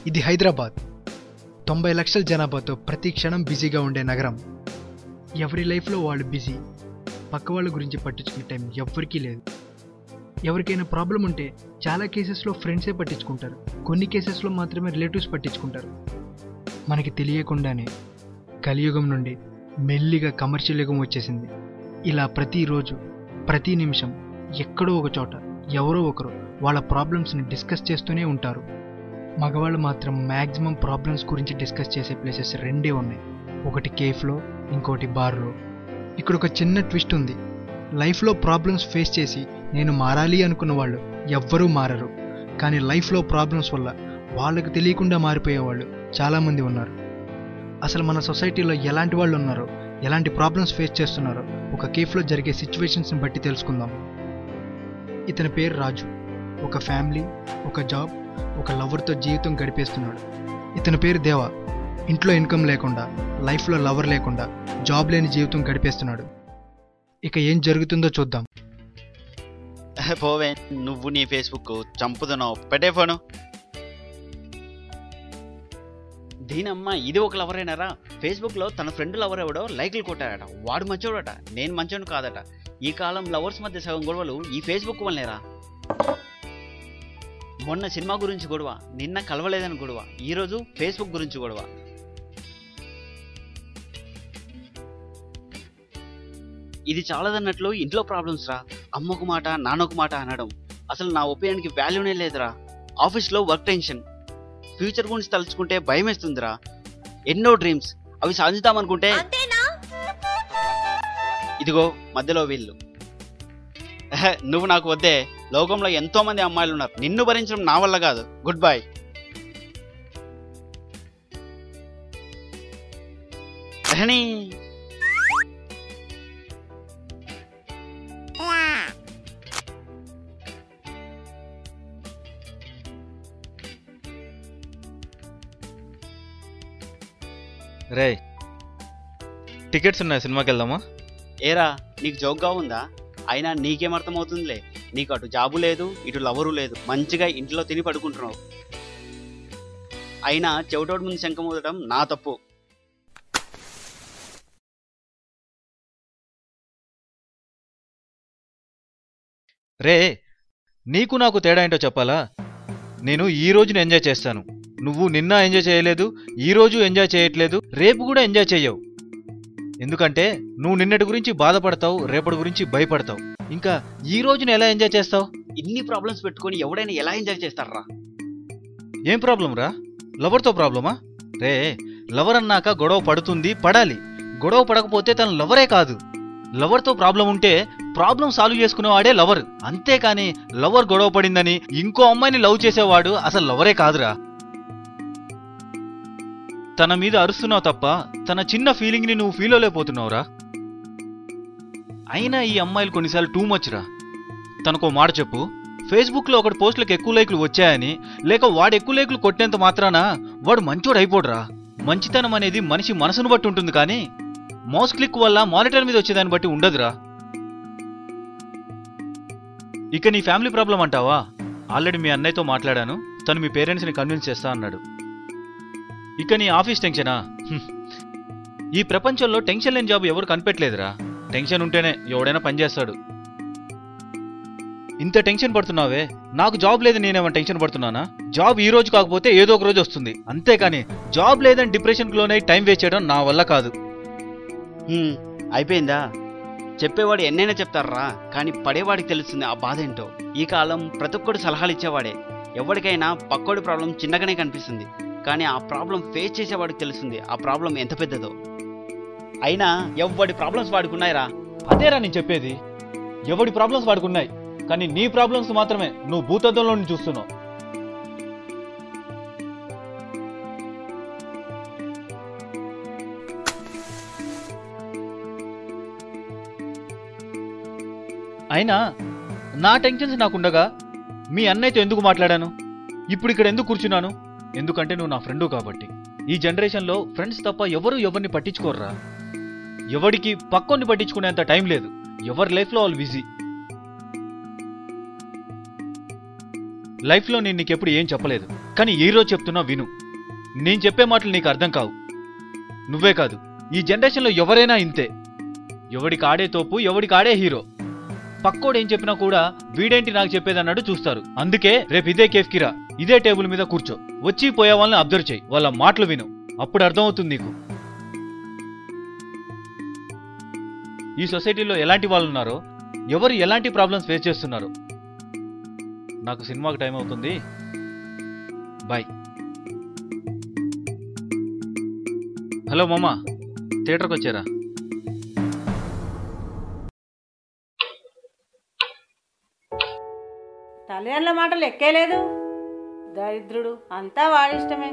ఇది హైదరాబాద్. 90 లక్షల జనాభాతో ప్రతి క్షణం బిజీగా ఉండే నగరం. ఎవరి లైఫ్లో వాళ్ళు బిజీ. పక్క వాళ్ళ గురించి పట్టించుకునే టైం ఎవ్వరికీ లేదు. ఎవరికైనా ప్రాబ్లం ఉంటే చాలా కేసెస్లో ఫ్రెండ్సే పట్టించుకుంటారు, కొన్ని కేసెస్లో మాత్రమే రిలేటివ్స్ పట్టించుకుంటారు. మనకి తెలియకుండానే కలియుగం నుండి మెల్లిగా కమర్షియల్ యుగం వచ్చేసింది. ఇలా ప్రతిరోజు ప్రతి నిమిషం ఎక్కడో ఒక చోట ఎవరో ఒకరు వాళ్ళ ప్రాబ్లమ్స్ని డిస్కస్ చేస్తూనే ఉంటారు. మగవాళ్ళు మాత్రం మ్యాక్సిమం ప్రాబ్లమ్స్ గురించి డిస్కస్ చేసే ప్లేసెస్ రెండే ఉన్నాయి, ఒకటి కేఫ్లో, ఇంకోటి బార్లో. ఇక్కడ ఒక చిన్న ట్విస్ట్ ఉంది. లైఫ్లో ప్రాబ్లమ్స్ ఫేస్ చేసి నేను మారాలి అనుకున్న వాళ్ళు ఎవ్వరూ మారరు, కానీ లైఫ్లో ప్రాబ్లమ్స్ వల్ల వాళ్ళకు తెలియకుండా మారిపోయేవాళ్ళు చాలామంది ఉన్నారు. అసలు మన సొసైటీలో ఎలాంటి వాళ్ళు ఉన్నారో, ఎలాంటి ప్రాబ్లమ్స్ ఫేస్ చేస్తున్నారో ఒక కేఫ్లో జరిగే సిచ్యువేషన్స్ని బట్టి తెలుసుకుందాం. ఇతని పేరు రాజు. ఒక ఫ్యామిలీ, ఒక జాబ్, ఒక లవర్తో జీవితం గడిపేస్తున్నాడు. ఇతని పేరు దేవా. ఇంట్లో ఇన్కమ్ లేకుండా, లైఫ్లో లవర్ లేకుండా, జాబ్ లేని జీవితం గడిపేస్తున్నాడు. ఇక ఏం జరుగుతుందో చూద్దాం. పోవే, నువ్వు నీ ఫేస్బుక్ చంపుతున్నావు. పెట్టే ఫోను. దీనమ్మ, ఇది ఒక లవరేనారా? ఫేస్బుక్లో తన ఫ్రెండ్ లవర్ ఎవడో లైక్లు కొట్టాడట. వాడు మంచోడట, నేను మంచోడు కాదట. ఈ కాలం లవర్స్ మధ్య సగం గొడవలు ఈ ఫేస్బుక్ వల్లనేరా. మొన్న సినిమా గురించి గొడవ, నిన్న కలవలేదని గొడవ, ఈరోజు ఫేస్బుక్ గురించి గొడవ. ఇది చాలదన్నట్లు ఇంట్లో ప్రాబ్లమ్స్ రా. అమ్మొక మాట, నాన్నొక మాట అనడం. అసలు నా ఒపీనియన్కి వాల్యూనే లేదురా. ఆఫీస్లో వర్క్ టెన్షన్, ఫ్యూచర్ గురించి తలుచుకుంటే భయం వేస్తుందిరా. ఎన్నో డ్రీమ్స్, అవి సాధిద్దామనుకుంటే ఇదిగో మధ్యలో వీళ్ళు. నువ్వు నాకు వద్దే. లోకంలో ఎంతో మంది అమ్మాయిలు ఉన్నారు, నిన్ను భరించడం నా వల్ల కాదు. Good bye. రే, టికెట్స్ ఉన్నాయి, సినిమాకి వెళ్దామా? ఏరా, నీకు జోక్గా ఉందా? అయినా నీకేమర్థమవుతుందిలే. నీకు అటు జాబు లేదు, ఇటు లవరు లేదు, మంచిగా ఇంట్లో తిని పడుకుంటున్నావు. అయినా చెవిటోడు ముందు శంఖం ఊదడం నా తప్పు. రే, నీకు నాకు తేడా ఏంటో చెప్పాలా? నేను ఈ రోజుని ఎంజాయ్ చేస్తాను, నువ్వు నిన్న ఎంజాయ్ చేయలేదు, ఈ రోజు ఎంజాయ్ చేయట్లేదు, రేపు కూడా ఎంజాయ్ చెయ్యవు. ఎందుకంటే నువ్వు నిన్నటి గురించి బాధపడతావు, రేపటి గురించి భయపడతావు. ఇంకా ఈ రోజుని ఎలా ఎంజాయ్ చేస్తావు? ఇన్ని ప్రాబ్లమ్స్ పెట్టుకొని ఎవడైనా ఎలా ఎంజాయ్ చేస్తారా? ఏం ప్రాబ్లం రా? లవర్తో ప్రాబ్లమా? రే, లవర్ అన్నాక గొడవ పడుతుంది, పడాలి. గొడవ పడకపోతే తను లవరే కాదు. లవర్తో ప్రాబ్లం ఉంటే ప్రాబ్లం సాల్వ్ చేసుకునేవాడే లవర్. అంతేకాని లవర్ గొడవ పడిందని ఇంకో అమ్మాయిని లవ్ చేసేవాడు అసలు లవరే కాదురా. తన మీద అరుస్తున్నావు తప్ప తన చిన్న ఫీలింగ్ ని నువ్వు ఫీల్ అవ్వలేకపోతున్నావురా. అయినా ఈ అమ్మాయిలు కొన్నిసార్లు టూ మచ్ రా. తనకో మాట చెప్పు, ఫేస్బుక్ లో ఒకటి పోస్టులకు ఎక్కువ లైక్లు వచ్చాయని, లేక వాడు ఎక్కువ లైక్లు కొట్టినంత మాత్రాన వాడు మంచోడు అయిపోడురా. మంచితనం అనేది మనిషి మనసును బట్టి ఉంటుంది, కానీ మౌస్ క్లిక్ వల్ల మానిటర్ మీద వచ్చేదాన్ని బట్టి ఉండదురా. ఇక నీ ఫ్యామిలీ ప్రాబ్లం అంటావా? ఆల్రెడీ మీ అన్నయ్యతో మాట్లాడాను, తను మీ పేరెంట్స్ని కన్విన్స్ చేస్తా అన్నాడు. ఇక నీ ఆఫీస్ టెన్షనా? ఈ ప్రపంచంలో టెన్షన్ లేని జాబ్ ఎవరు కనిపెట్టలేదురా. టెన్షన్ ఉంటేనే ఎవడైనా పనిచేస్తాడు. ఇంత టెన్షన్ పడుతున్నావే, నాకు జాబ్ లేదు నేనేమన్నా టెన్షన్ పడుతున్నానా? జాబ్ ఈ రోజు కాకపోతే ఏదో ఒక రోజు వస్తుంది, అంతేకాని జాబ్ లేదని డిప్రెషన్కి లోనై టైం వేస్ట్ చేయడం నా వల్ల కాదు. అయిపోయిందా? చెప్పేవాడు ఎన్నైనా చెప్తారా, కానీ పడేవాడికి తెలుస్తుంది ఆ బాధ ఏంటో. ఈ కాలం ప్రతి ఒక్కడు సలహాలు ఇచ్చేవాడే. ఎవరికైనా పక్కోడి ప్రాబ్లం చిన్నగానే కనిపిస్తుంది, కానీ ఆ ప్రాబ్లం ఫేస్ చేసేవాడికి తెలుస్తుంది ఆ ప్రాబ్లం ఎంత పెద్దదో. అయినా ఎవడి ప్రాబ్లమ్స్ వాడుకున్నాయిరా. అదేరా నేను చెప్పేది, ఎవడి ప్రాబ్లమ్స్ వాడుకున్నాయి, కానీ నీ ప్రాబ్లమ్స్ మాత్రమే నువ్వు భూతద్దంలో నుంచి చూస్తున్నావు. అయినా నా టెన్షన్స్ నాకుండగా మీ అన్నయ్యతో ఎందుకు మాట్లాడాను? ఇప్పుడు ఇక్కడ ఎందుకు కూర్చున్నాను? ఎందుకంటే నువ్వు నా ఫ్రెండు కాబట్టి. ఈ జనరేషన్లో ఫ్రెండ్స్ తప్ప ఎవరు ఎవరిని పట్టించుకోర్రా. ఎవడికి పక్కోని పట్టించుకునేంత టైం లేదు. ఎవరి లైఫ్లో వాళ్ళు బిజీ. లైఫ్లో నేను నీకెప్పుడు ఏం చెప్పలేదు, కానీ ఈరోజు చెప్తున్నా విను. నేను చెప్పే మాటలు నీకు అర్థం కావు. నువ్వే కాదు, ఈ జనరేషన్లో ఎవరైనా ఇంతే. ఎవడికాడే తోపు, ఎవడికాడే హీరో. పక్కోడు ఏం చెప్పినా కూడా వీడేంటి నాకు చెప్పేదన్నాడు చూస్తారు. అందుకే రేపు ఇదే కేఫ్కి రా, ఇదే టేబుల్ మీద కూర్చో, వచ్చి పోయే వాళ్ళని అబ్జర్వ్ చేయి, వాళ్ళ మాటలు విను, అప్పుడు అర్థమవుతుంది నీకు ఈ సొసైటీలో ఎలాంటి వాళ్ళు ఉన్నారో, ఎవరు ఎలాంటి ప్రాబ్లమ్స్ ఫేస్ చేస్తున్నారో. నాకు సినిమాకి టైం అవుతుంది, బాయ్. హలో మామా, థియేటర్కి వచ్చారా? తల్లిదండ్రుల మాటలు ఎక్కేలేదు. దరిద్రుడు, అంతా వాడిష్టమే.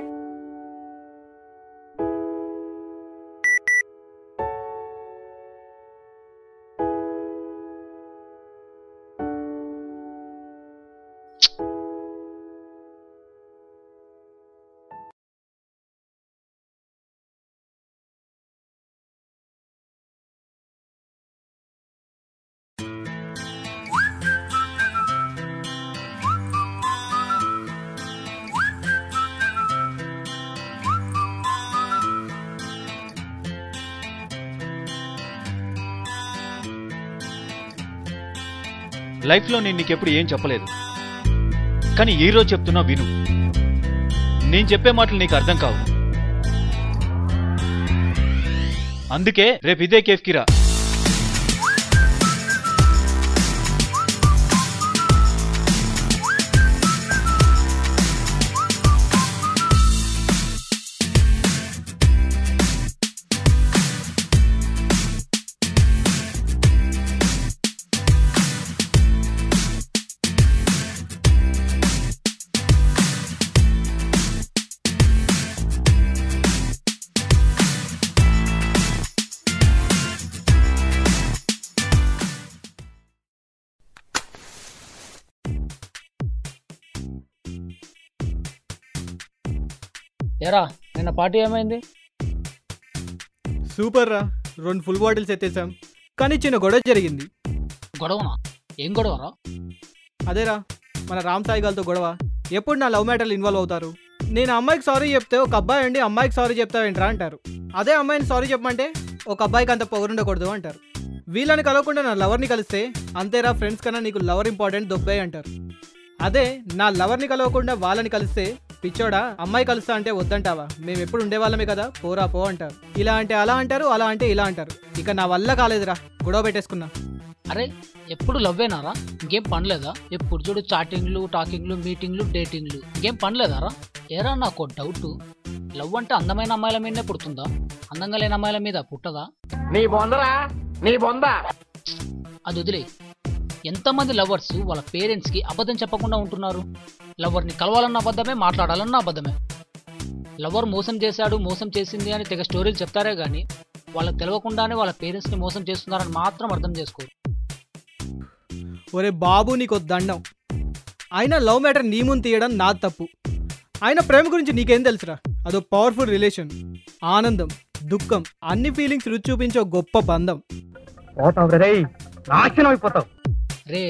లైఫ్లో నేను నీకెప్పుడు ఏం చెప్పలేదు, కానీ ఈరోజు చెప్తున్నా విను. నేను చెప్పే మాటలు నీకు అర్థం కావు. అందుకే రేపు ఇదే కేఫ్కి రా. ఏరా నిన్న పార్టీ ఏమైంది? సూపర్ రా, 2 ఫుల్ బాటిల్స్ ఎత్తేసాం, కానీ చిన్న గొడవ జరిగింది. గొడవనా? ఏం గొడవరా? అదేరా, మన రామ్ సాయి గారితో గొడవ. ఎప్పుడు నా లవ్ మ్యాటర్లు ఇన్వాల్వ్ అవుతారు. నేను అమ్మాయికి సారీ చెప్తే ఒక అబ్బాయి అండి అమ్మాయికి సారీ చెప్తావేంట్రా అంటారు. అదే అమ్మాయిని సారీ చెప్పమంటే ఒక అబ్బాయికి అంత పొగరుండకూడదు అంటారు. వీళ్ళని కలవకుండా నా లవర్ని కలిస్తే అంతేరా ఫ్రెండ్స్ కన్నా నీకు లవర్ ఇంపార్టెంట్ దొబ్బాయి అంటారు. అదే నా లవర్ని కలవకుండా వాళ్ళని కలిస్తే పిచ్చోడా అమ్మాయి కలుస్తా అంటే వద్దంటావా, మేము ఎప్పుడు ఉండేవాళ్ళమే కదా పోరా పో అంటారు. ఇలా అంటే అలా అంటారు, అలా అంటే ఇలా అంటారు. ఇక నా వల్ల కాలేదురా, గొడవ పెట్టేసుకున్నా. అరే ఎప్పుడు లవ్వేనారా? ఇంకేం పనిలేదా? ఎప్పుడు చూడు చాటింగ్లు, టాకింగ్లు, మీటింగ్లు, డేటింగ్లు, ఇంకేం పనిలేదారా? ఏరా నాకు డౌట్, లవ్ అంటే అందమైన అమ్మాయిల మీదనే పుడుతుందా, అందంగా లేని అమ్మాయిల మీద పుట్టదా? నీ బొందరా, నీ బొంద. అది వదిలే. ఎంతమంది లవర్స్ వాళ్ళ పేరెంట్స్కి అబద్ధం చెప్పకుండా ఉంటున్నారు? లవర్ని కలవాలన్న అబద్ధమే, మాట్లాడాలన్న అబద్ధమే. లవర్ మోసం చేశాడు, మోసం చేసింది అని తెగ స్టోరీలు చెప్తారే కానీ వాళ్ళకి తెలియకుండానే వాళ్ళ పేరెంట్స్ని మోసం చేస్తున్నారని మాత్రం అర్థం చేసుకోరు. ఒరే బాబు నీకు దండం. అయినా లవ్ మ్యాటర్ నీ ముందు తీయడం నా తప్పు. ఆయన ప్రేమ గురించి నీకేం తెలుసురా? అదో పవర్ఫుల్ రిలేషన్. ఆనందం, దుఃఖం, అన్ని ఫీలింగ్స్ రుచి చూపించే గొప్ప బంధం. రే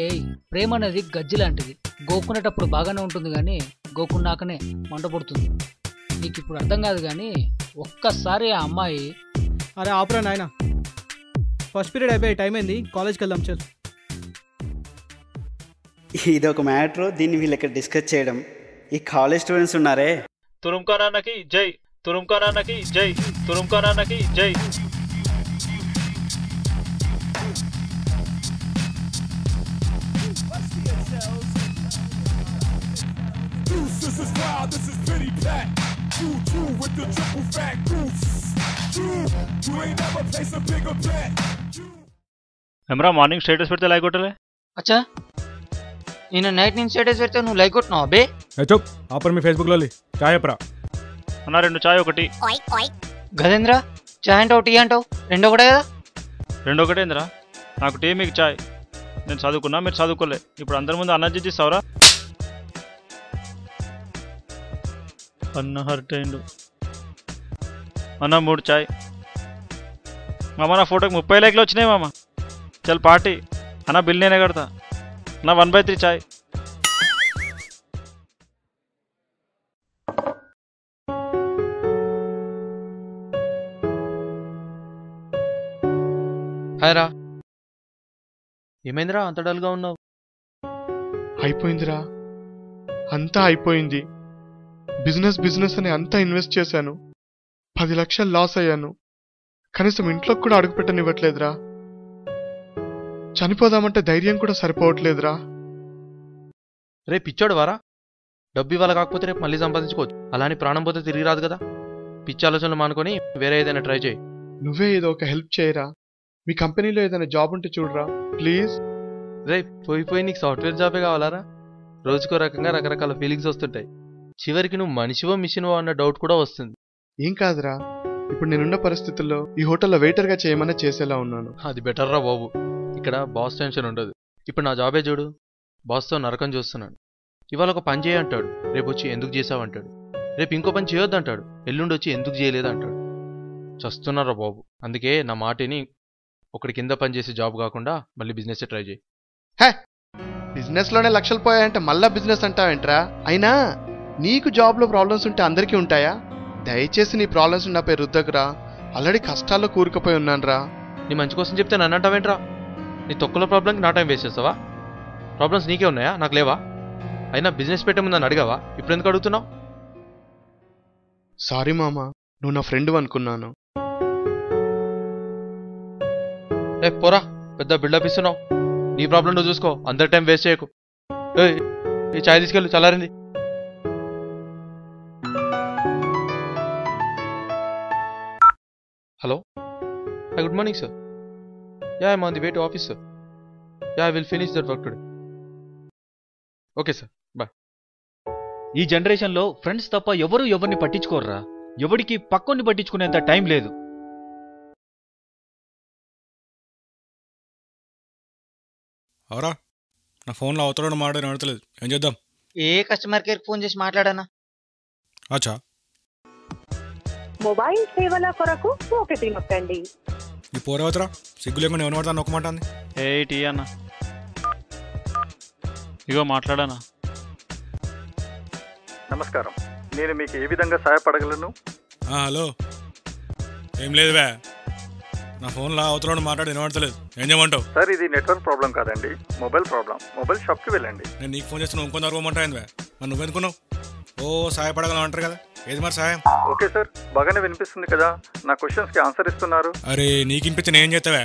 ప్రేమ అనేది గజ్జి లాంటిది. గోక్కునేటప్పుడు బాగానే ఉంటుంది కానీ గోకున్నాకనే మంట పుడుతుంది. నీకు ఇప్పుడు అర్థం కాదు కానీ ఒక్కసారి ఆ అమ్మాయి... అరే ఆపరా నాయన, ఫస్ట్ పీరియడ్ అయిపోయి టైం అయింది, కాలేజ్కి వెళ్దాం చల్. ఇదొక మ్యాటర్, దీన్ని వీళ్ళు ఇక్కడ డిస్కస్ చేయడం. ఈ కాలేజ్ స్టూడెంట్స్ ఉన్నారే, తురుంకానాన్నకి జై, తురుంకానాన్నకి జై, తురుంకానాన్నకి జై. This is wild, this is pity pack. You with the triple fat goose. You ain't never placed a bigger bet. హెమ్రా మార్నింగ్ స్టేటస్ పెడితే లైక్ కొట్టలే? అచ్చా నేను నైట్ నుంచి స్టేటస్ పెడితే నువ్వు లైక్ కొట్టినావు అబ్బే? చొప్ ఆపర్ మీ ఫేస్బుక్లో చాయ్ అప్రా అన్న 2 చాయ్ ఒకటి. గజేంద్ర చాయ్ అంటావు టీ అంటావు రెండో ఒకటే కదా? రెండో ఒకటేంద్రా, నాకు టీ మీకు చాయ్. నేను చదువుకున్నా, మీరు చదువుకోలే. ఇప్పుడు అందరి ముందు అన్న జిద్దిస్తావురా? అన్న హర్ట్ అయిండు. అన్న 3 చాయ్. మామ నా ఫోటోకి 30 లైక్లు వచ్చినాయి మామ. చల్ పార్టీ. అన్న బిల్ నేనే కడతా. నా 1/3 చాయ్. హాయ్ రా. ఏమైందిరా అంత డల్గా ఉన్నావు? అయిపోయిందిరా, అంతా అయిపోయింది. బిజినెస్ అని అంతా ఇన్వెస్ట్ చేశాను. 10 లక్షలు లాస్ అయ్యాను. కనీసం ఇంట్లోకి కూడా అడుగు పెట్టనివ్వట్లేదురా. చనిపోదామంటే ధైర్యం కూడా సరిపోవట్లేదురా. రేపు పిచ్చాడు వారా? డబ్బు ఇవ్వాలి కాకపోతే రేపు మళ్ళీ సంపాదించుకోవచ్చు. అలాని ప్రాణం పోతే తిరిగి రాదు కదా. పిచ్చి ఆలోచనలు మానుకొని వేరే ఏదైనా ట్రై చేయి. నువ్వే ఏదో ఒక హెల్ప్ చేయరా. మీ కంపెనీలో ఏదైనా జాబ్ ఉంటే చూడరా ప్లీజ్. రే పోయి నీకు సాఫ్ట్వేర్ జాబే కావాలారా? రోజుకో రకంగా రకరకాల ఫీలింగ్స్ వస్తుంటాయి. చివరికి నువ్వు మనిషివో మిషన్వో అన్న డౌట్ కూడా వస్తుంది. ఏం కాదురా, ఇప్పుడు నేనున్న పరిస్థితుల్లో ఈ హోటల్లో వెయిటర్గా చేయమని చేసేలా ఉన్నాను. అది బెటర్ రా బాబు. ఇక్కడ బాస్ టెన్షన్ ఉండదు. ఇప్పుడు నా జాబే చూడు, బాస్తో నరకం చూస్తున్నాను. ఇవాళ ఒక పని చేయ అంటాడు, రేపు వచ్చి ఎందుకు చేసావంటాడు. రేపు ఇంకో పని చేయొద్దు అంటాడు, ఎల్లుండి వచ్చి ఎందుకు చేయలేదు అంటాడు. చస్తున్నారా బాబు. అందుకే నా మాటిని ఒకటి కింద పని చేసే జాబ్ కాకుండా మళ్ళీ బిజినెస్ ట్రై చేయి. హే, బిజినెస్లోనే లక్షలు పోయాయంటే మళ్ళా బిజినెస్ అంటావేంట్రా? అయినా నీకు జాబ్లో ప్రాబ్లమ్స్ ఉంటే అందరికీ ఉంటాయా? దయచేసి నీ ప్రాబ్లమ్స్ నా పేరు రుద్దకురా. ఆల్రెడీ కష్టాల్లో కూరుకుపోయి ఉన్నానురా. నీ మంచి కోసం చెప్తే నన్ను అంటావేంట్రా? నీ తొక్కలో ప్రాబ్లంకి నా టైం వేస్ట్ చేస్తావా? ప్రాబ్లమ్స్ నీకే ఉన్నాయా, నాకు లేవా? అయినా బిజినెస్ పెట్టే ముందు నన్ను అడిగావా? ఇప్పుడు ఎందుకు అడుగుతున్నావు? సారీ మామ, నువ్వు నా ఫ్రెండ్ అనుకున్నాను. ఏ పోరా, పెద్ద బిల్డప్ ఇస్తున్నావు. నీ ప్రాబ్లం నువ్వు చూసుకో, అందరి టైం వేస్ట్ చేయకు. ఈ చాయ్ తీసుకెళ్ళు, చల్లారింది. Hello, good morning sir. Yeah I'm on the way to office sir. Yeah I will finish that work today. Okay sir, bye. ఈ జనరేషన్లో ఫ్రెండ్స్ తప్ప ఎవరు ఎవరిని పట్టించుకోర్రా. ఎవడికి పక్కోని పట్టించుకునేంత టైం లేదు. అవరా, నా ఫోన్లో అవతల మాట నడతలేదు, ఏం చేద్దాం? ఏ కస్టమర్ కేర్ ఫోన్ చేసి మాట్లాడానా? అచ్చా, మొబైల్ సేవల కొరకు 1 నొక్కండి. ఈ పోరవతరా సిగ్గు లేకుండా ఎవరు పడతాను ఒక మాట అంది. ఏ టీ అన్న, ఇగో మాట్లాడానా? నమస్కారం, నేను మీకు ఏ విధంగా సహాయపడగలను? హలో, ఏం లేదు బే, నా ఫోన్లో అవతల మాట్లాడి వినబడతలేదు, ఏం చేయమంటావు? సార్, ఇది నెట్వర్క్ ప్రాబ్లం కాదండి, మొబైల్ ప్రాబ్లం. మొబైల్ షాప్కి వెళ్ళండి. నేను నీకు ఫోన్ చేస్తున్నా ఇంకొంత అరవమంటాయింది బే, మరి నువ్వెందుకున్నావు? ఓ సహాయపడగలం అంటారు కదా, ఏది మరి సహాయం? ఓకే సార్, బాగానే వినిపిస్తుంది కదా. నా క్వశ్చన్స్కి ఆన్సర్ ఇస్తున్నారు. అరే నీకు వినిపించి నేను చేస్తావే,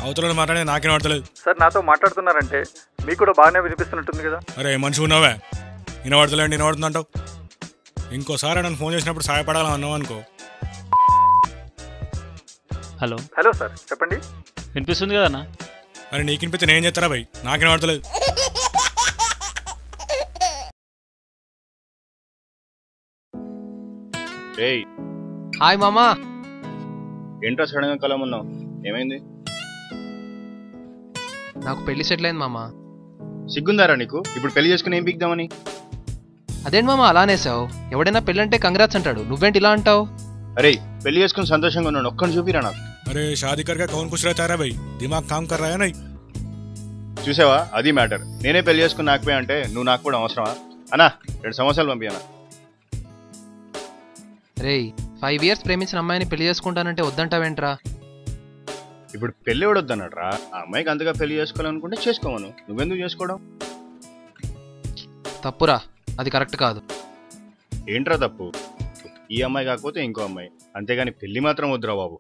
అవతల మాట్లాడే నాకేం పడతలేదు. సార్, నాతో మాట్లాడుతున్నారంటే మీకు కూడా బాగానే వినిపిస్తున్నట్టుంది కదా. అరే మనిషి ఉన్నావే, వినబడతలేండి వినబడుతుంది అంటావు. ఇంకోసారి నన్ను ఫోన్ చేసినప్పుడు సహాయపడాలని అన్నావు అనుకో. హలో హలో సార్, చెప్పండి. వినిపిస్తుంది కదన్నా? అరే నీకు వినిపిస్తే నేను చేస్తారా భయ్, నాకేం పడతలేదు. హాయ్ మామా. ఏంట్రా సడన్ గా కలం ఉన్నావు, ఏమైంది? నాకు పెళ్లి సెటిల్ అయింది మామా. సిగ్గుందారా నీకు? ఇప్పుడు పెళ్లి చేసుకుని ఏం బిగ్దామని? అదేంటి మామా అలానేసావు? ఎవడైనా పెళ్ళంటే కంగ్రాట్స్ అంటాడు, నువ్వేంటి ఇలా అంటావు? అరే పెళ్లి చేసుకుని సంతోషంగా ఉన్నాను, ఒక్కని చూపిరా నాకు. అరే షాదీ కర్గా కౌన్ కుछ रहता है भाई, दिमाग काम कर रहा है नहीं? చూసావా, అది మ్యాటర్. నేనే పెళ్లి చేసుకుని నాకుపోయా అంటే నువ్వు నాకు కూడా అవసరమా? అన్నా 2 సంవత్సరాలు పంపియనా? రే 5 years ప్రేమించిన అమ్మాయిని పెళ్లి చేసుకుంటానంటే వద్దంటావేంట్రా? ఇప్పుడు పెళ్లి ఎవడొద్దన్నాడు రా? ఆ అమ్మాయికి అంతగా పెళ్లి చేసుకోవాలనుకుంటే చేసుకోమను, నువ్వెందుకు చేసుకోవడం? తప్పురా, అది కరెక్ట్ కాదు. ఏంట్రా తప్పు? ఈ అమ్మాయి కాకపోతే ఇంకో అమ్మాయి, అంతేగాని పెళ్లి మాత్రం వద్దురా బాబు.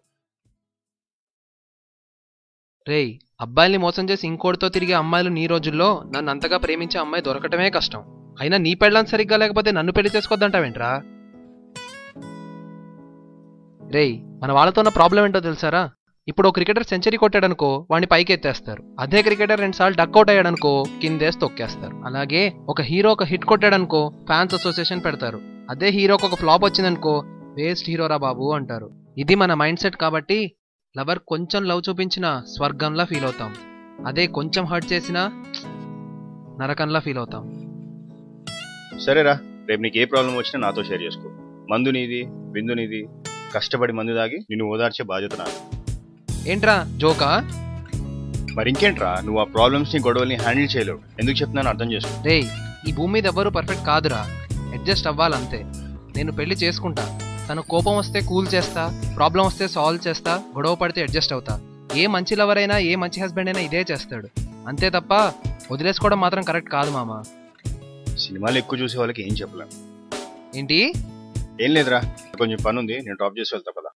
రేయ్, అబ్బాయిల్ని మోసం చేసి ఇంకోటితో తిరిగే అమ్మాయిలు నీ రోజుల్లో నన్ను అంతగా ప్రేమించే అమ్మాయి దొరకటమే కష్టం. అయినా నీ పెళ్ళాం సరిగ్గా లేకపోతే నన్ను పెళ్లి చేసుకోవద్దంటావేంట్రా? రేయ్, మన వాళ్ళతో ఉన్న ప్రాబ్లం ఏంటో తెలుసారా? ఇప్పుడు ఒక క్రికెటర్ సెంచరీ కొట్టాడనుకో వాడిని పైకి ఎత్తేస్తారు. అదే క్రికెటర్ 2 సార్లు డక్అవుట్ అయ్యాడనుకో కిందేసి తొక్కేస్తారు. అలాగే ఒక హీరో ఒక హిట్ కొట్టాడనుకో ఫ్యాన్స్ అసోసియేషన్ పెడతారు. అదే హీరోకి ఒక ఫ్లాప్ వచ్చిందనుకో వేస్ట్ హీరోరా బాబు అంటారు. ఇది మన మైండ్ సెట్. కాబట్టి లవర్ కొంచెం లవ్ చూపించినా స్వర్గంలా ఫీల్ అవుతాం, అదే కొంచెం హర్ట్ చేసినా నరకంలా ఫీల్ అవుతాం. సరేరా, రేపు నీకు ఏ ప్రాబ్లం వచ్చినా నాతో షేర్ చేసుకో. మందు నీది, బిందు నీది. కష్టపడి మందు దాగి నిన్ను ఓదార్చే బాధ్యత నాది. ఏంట్రా జోకా? మరి ఇంకేంట్రా, నువ్వు ఆ ప్రాబ్లమ్స్ ని గొడవల్ని హ్యాండిల్ చేయలేవు. ఎందుకు చెప్తున్నాను అర్థం చేసుకో. రేయ్, ఈ భూమి మీద ఎవ్వరూ పర్ఫెక్ట్ కాదురా, అడ్జస్ట్ అవ్వాలంతే. నేను పెళ్లి చేసుకుంటా, తను కోపం వస్తే కూల్ చేస్తా, ప్రాబ్లం వస్తే సాల్వ్ చేస్తా, గొడవ పడితే అడ్జస్ట్ అవుతా. ఏ మంచి లవర్ అయినా ఏ మంచి హస్బెండ్ అయినా ఇదే చేస్తాడు, అంతే తప్ప వదిలేసుకోవడం మాత్రం కరెక్ట్ కాదు మామ. సినిమాలు ఎక్కువ చూసే వాళ్ళకి ఏం చెప్పలేను. ఏంటి? ఏం లేదురా, కొంచెం పని ఉంది, నేను డ్రాప్ చేసి వెళ్తా కదా.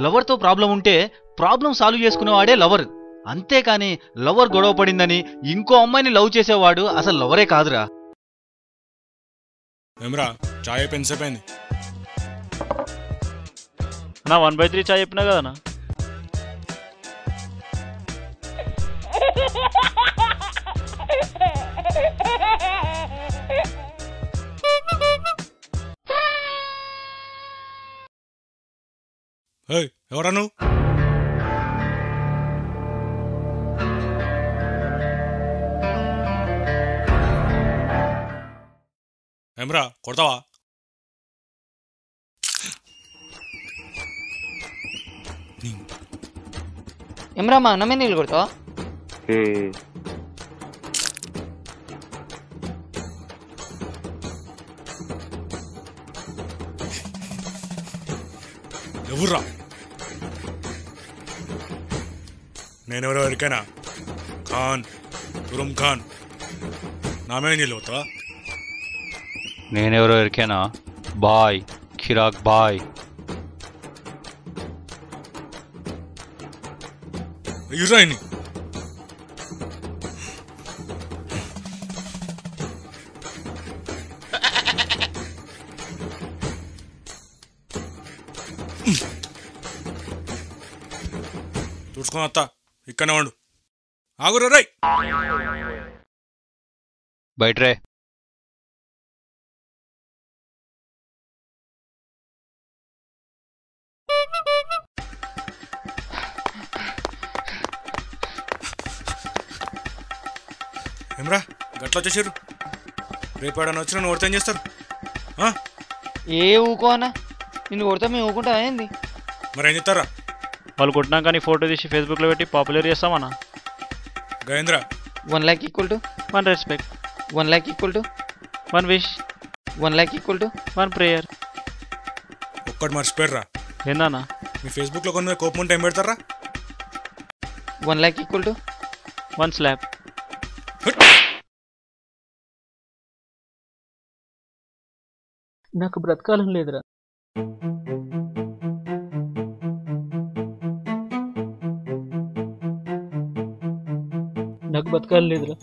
లవర్తో ప్రాబ్లం ఉంటే ప్రాబ్లం సాల్వ్ చేసుకునేవాడే లవర్, అంతేకాని లవర్ గొడవ పడిందని ఇంకో అమ్మాయిని లవ్ చేసేవాడు అసలు లవరే కాదురా. ఏమరా చాయ్ పెన్సేపు అయింది నా 1/3 చాయ్ చెప్పినా కదనా. ఎవరా నువ్వు? ఏమరా కొడతావా? ఏమరా మా అన్నమే నీళ్ళు కొడతావా? ఎవర్రా? నేనెవరో ఎరికైనా ఖాన్, తురుమ్ ఖాన్, నామే నీళ్ళు అవుతావా? నేనెవరో ఎరికేనా బాయ్, ఖిరాక్ బాయ్. ఇరాయిని చూసుకొని వస్తా, ఇక్కడనే వండు. ఆగురు రై బయట రే. ఏమరా గట్ల వచ్చేసారు? రేపు ఏడన్నా వచ్చి నన్ను కొడితే ఏం చేస్తారు? ఏ ఊకో అన్న, నిన్ను కొడితే మేము ఊకుంటా ఏంది? మరి ఏం చెప్తారా? వాళ్ళు కొట్టినాక నీ ఫోటో తీసి ఫేస్బుక్లో పెట్టి పాపులర్ చేస్తామన్నా. గయేంద్ర 1 lakh = 1 respect, 1 lakh = 1 wish, 1 lakh = 1 prayer. ఒక్కటి మర్చిపోయారా? ఏందన్నా? మీ ఫేస్బుక్లో కొన్ని కోపం ఉంటే ఏం పెడతారా? 1 lakh = 1 స్లాబ్. నాకు బ్రతకాలని లేదురా. నాకు బతకాలని లేదురా.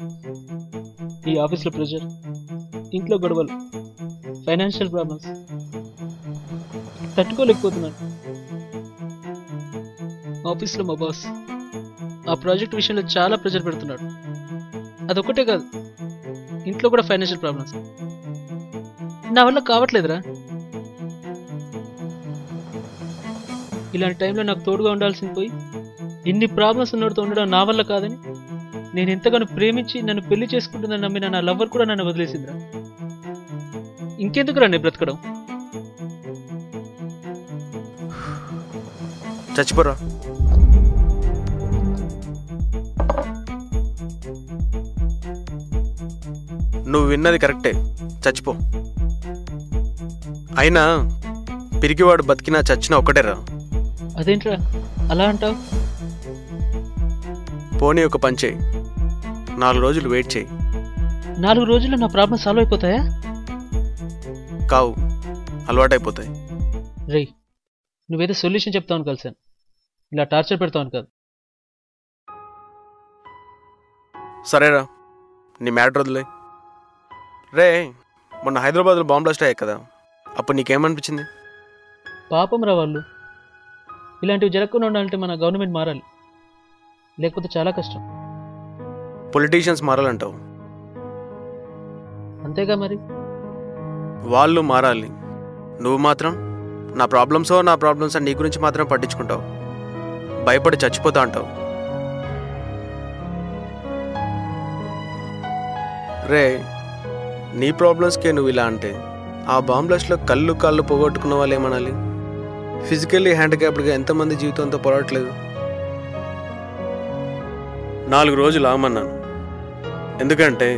ఈ ఆఫీస్లో ప్రెషర్, ఇంట్లో గొడవలు, ఫైనాన్షియల్ ప్రాబ్లమ్స్ తట్టుకోలేకపోతున్నాను. ఆఫీస్లో మా బాస్ ఆ ప్రాజెక్ట్ విషయంలో చాలా ప్రెషర్ పెడుతున్నాడు. అదొక్కటే కాదు, ఇంట్లో కూడా ఫైనాన్షియల్ ప్రాబ్లమ్స్. నా వల్ల కావట్లేదురా. ఇలాంటి టైంలో నాకు తోడుగా ఉండాల్సింది పోయి ఇన్ని ప్రాబ్లమ్స్ ఉన్నోడితో ఉండడం నా వల్ల కాదని, నేను ఎంతగానో ప్రేమించి నన్ను పెళ్లి చేసుకుంటుందని నమ్మిన నా లవ్వర్ కూడా నన్ను వదిలేసిందిరా. ఇంకెందుకు రండి బ్రతకడం? చచ్చిపోరా. నువ్వు విన్నది కరెక్టే, చచ్చిపో. అయినా పిరిగివాడు బతికినా చచ్చినా ఒక్కటేరా. అదేంట్రా అలా అంటావు? పోనీ ఒక పని చేయి, 4 రోజులు వెయిట్ చేయి. 4 రోజుల్లో నా ప్రాబ్లం సాల్వ్ అయిపోతాయా? కావు, అలవాటైపోతాయి. రే, నువ్వేదో సొల్యూషన్ చెప్తావని కలిసాను, ఇలా టార్చర్ పెడతావని కాదు. సరేరా, నీ మ్యాటర్ వదిలే. రే, మొన్న హైదరాబాద్లో బాంబ్ బ్లాస్ట్ అయ్యాయి కదా, అప్పుడు నీకేమనిపించింది? పాపం రా వాళ్ళు. ఇలాంటివి జరగకుండా ఉండాలంటే మన గవర్నమెంట్ మారాలి, లేకపోతే చాలా కష్టం. పొలిటీషియన్స్ మారాలంటావు? అంతేగా మరి. వాళ్ళు మారాలి, నువ్వు మాత్రం నా ప్రాబ్లమ్స్ నీ గురించి మాత్రం పట్టించుకుంటావు, భయపడి చచ్చిపోతా అంటావు. రే, నీ ప్రాబ్లమ్స్కే నువ్వు ఇలా అంటే ఆ బాంబ్ బ్లాస్ట్లో కాళ్ళు పోగొట్టుకున్న వాళ్ళు ఏమనాలి? ఫిజికల్లీ హ్యాండిక్యాప్డ్గా ఎంతమంది జీవితంతో పోరాడట్లేదు? 4 రోజులు ఆమన్నాను, ఎందుకంటే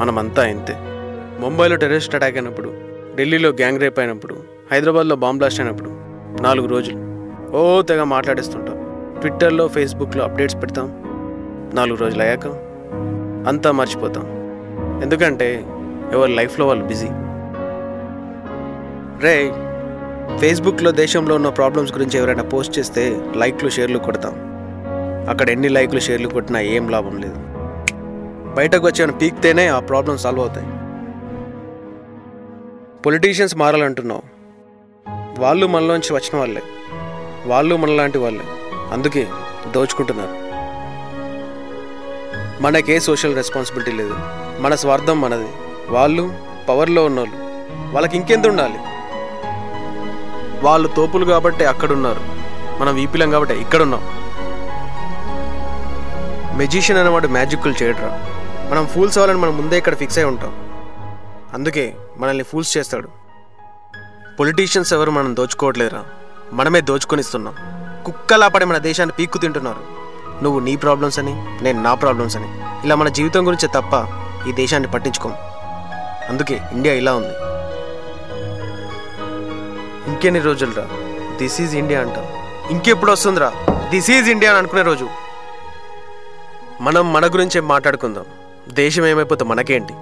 మనమంతా ఇంతే. ముంబైలో టెర్రరిస్ట్ అటాక్ అయినప్పుడు, ఢిల్లీలో గ్యాంగ్ రేప్ అయినప్పుడు, హైదరాబాద్లో బాంబ్ బ్లాస్ట్ అయినప్పుడు 4 రోజులు. తెగ మాట్లాడేస్తుంటాం. ట్విట్టర్లో ఫేస్బుక్లో అప్డేట్స్ పెడతాం. 4 రోజులు అయ్యాక అంతా మర్చిపోతాం. ఎందుకంటే ఎవరి లైఫ్లో వాళ్ళు బిజీ. రే, ఫేస్బుక్లో దేశంలో ఉన్న ప్రాబ్లమ్స్ గురించి ఎవరైనా పోస్ట్ చేస్తే లైక్లు షేర్లు కొడతాం. అక్కడ ఎన్ని లైక్లు షేర్లు కొట్టినా ఏం లాభం లేదు. బయటకు వచ్చి ఏమైనా పీక్తేనే ఆ ప్రాబ్లమ్ సాల్వ్ అవుతాయి. పొలిటీషియన్స్ మారాలంటున్నావు. వాళ్ళు మనలోంచి వచ్చిన వాళ్ళే, వాళ్ళు మనలాంటి వాళ్ళే, అందుకే దోచుకుంటున్నారు. మనకే సోషల్ రెస్పాన్సిబిలిటీ లేదు. మన స్వార్థం మనది. వాళ్ళు పవర్లో ఉన్నోళ్ళు, వాళ్ళకి ఇంకెంత ఉండాలి? వాళ్ళు తోపులు కాబట్టి అక్కడున్నారు, మనం వీపిలం కాబట్టి ఇక్కడున్నాం. మెజిషియన్ అనేవాడు మ్యాజిక్లు చేయడరా. మనం ఫూల్స్ అవ్వాలని మనం ముందే ఇక్కడ ఫిక్స్ అయి ఉంటాం. అందుకే మనల్ని ఫూల్స్ చేస్తాడు. పొలిటీషియన్స్ ఎవరు మనం దోచుకోవట్లేదురా, మనమే దోచుకొనిస్తున్నాం. కుక్కలా పడి మన దేశాన్ని పీక్కు తింటున్నారు. నువ్వు నీ ప్రాబ్లమ్స్ అని, నేను నా ప్రాబ్లమ్స్ అని, ఇలా మన జీవితం గురించే తప్ప ఈ దేశాన్ని పట్టించుకోం. అందుకే ఇండియా ఇలా ఉంది. ఇంకెన్ని రోజులురా దిస్ ఈజ్ ఇండియా అంటాం. ఇంకెప్పుడు వస్తుందిరా దిస్ ఈజ్ ఇండియా అని అనుకునే రోజు? మనం మన గురించే మాట్లాడుకుందాం. దేశం ఏమైపోతే మనకేంటి?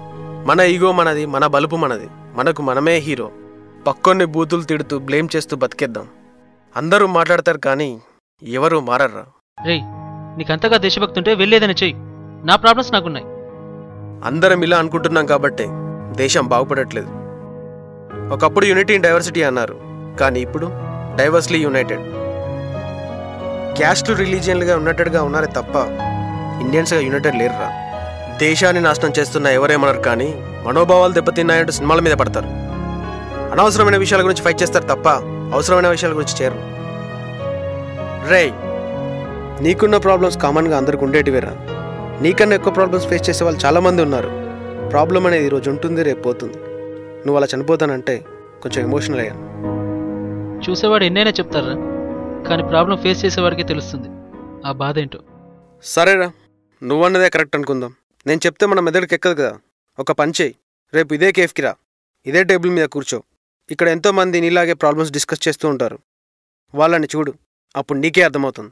మన ఈగో మనది, మన బలుపు మనది, మనకు మనమే హీరో. పక్కొన్ని బూతులు తిడుతూ బ్లేమ్ చేస్తూ బతికేద్దాం. అందరూ మాట్లాడతారు కానీ ఎవరు మారర్రా. రే, నీకంతగా దేశభక్తి ఉంటే వెళ్ళేదని చెయ్యి. నా ప్రాబ్లమ్స్ నాకున్నాయి. అందరం ఇలా అనుకుంటున్నాం కాబట్టే దేశం బాగుపడట్లేదు. ఒకప్పుడు యూనిటీ ఇన్ డైవర్సిటీ అన్నారు, కానీ ఇప్పుడు డైవర్స్లీ యునైటెడ్. క్యాస్ట్లు రిలీజియన్లుగా యునైటెడ్గా ఉన్నారే తప్ప ఇండియన్స్గా యునైటెడ్ లేరురా. దేశాన్ని నాశనం చేస్తున్న ఎవరేమన్నారు కానీ మనోభావాలు దెబ్బతిన్నాయంటూ సినిమాల మీద పడతారు. అనవసరమైన విషయాల గురించి ఫైట్ చేస్తారు తప్ప అవసరమైన విషయాల గురించి చేరు. రే, నీకున్న ప్రాబ్లమ్స్ కామన్గా అందరికి ఉండేటివేరా. నీకన్నా ఎక్కువ ప్రాబ్లమ్స్ ఫేస్ చేసే వాళ్ళు చాలామంది ఉన్నారు. ప్రాబ్లం అనేది ఈరోజు ఉంటుంది, రేపు పోతుంది. నువ్వు అలా చనిపోతానంటే కొంచెం ఎమోషనల్ అయ్యాను. చూసేవాడు ఎన్నైనా చెప్తారా, కానీ ప్రాబ్లం ఫేస్ చేసేవాడికే తెలుస్తుంది ఆ బాధ ఏంటో. సరేరా, నువ్వన్నదే కరెక్ట్ అనుకుందాం. నేను చెప్తే మన మెదడుకి ఎక్కదు కదా. ఒక పని చేయి, రేపు ఇదే కేఫ్కి రా, ఇదే టేబుల్ మీద కూర్చో. ఇక్కడ ఎంతోమంది నీలాగే ప్రాబ్లమ్స్ డిస్కస్ చేస్తూ ఉంటారు. వాళ్ళని చూడు, అప్పుడు నీకే అర్థమవుతుంది.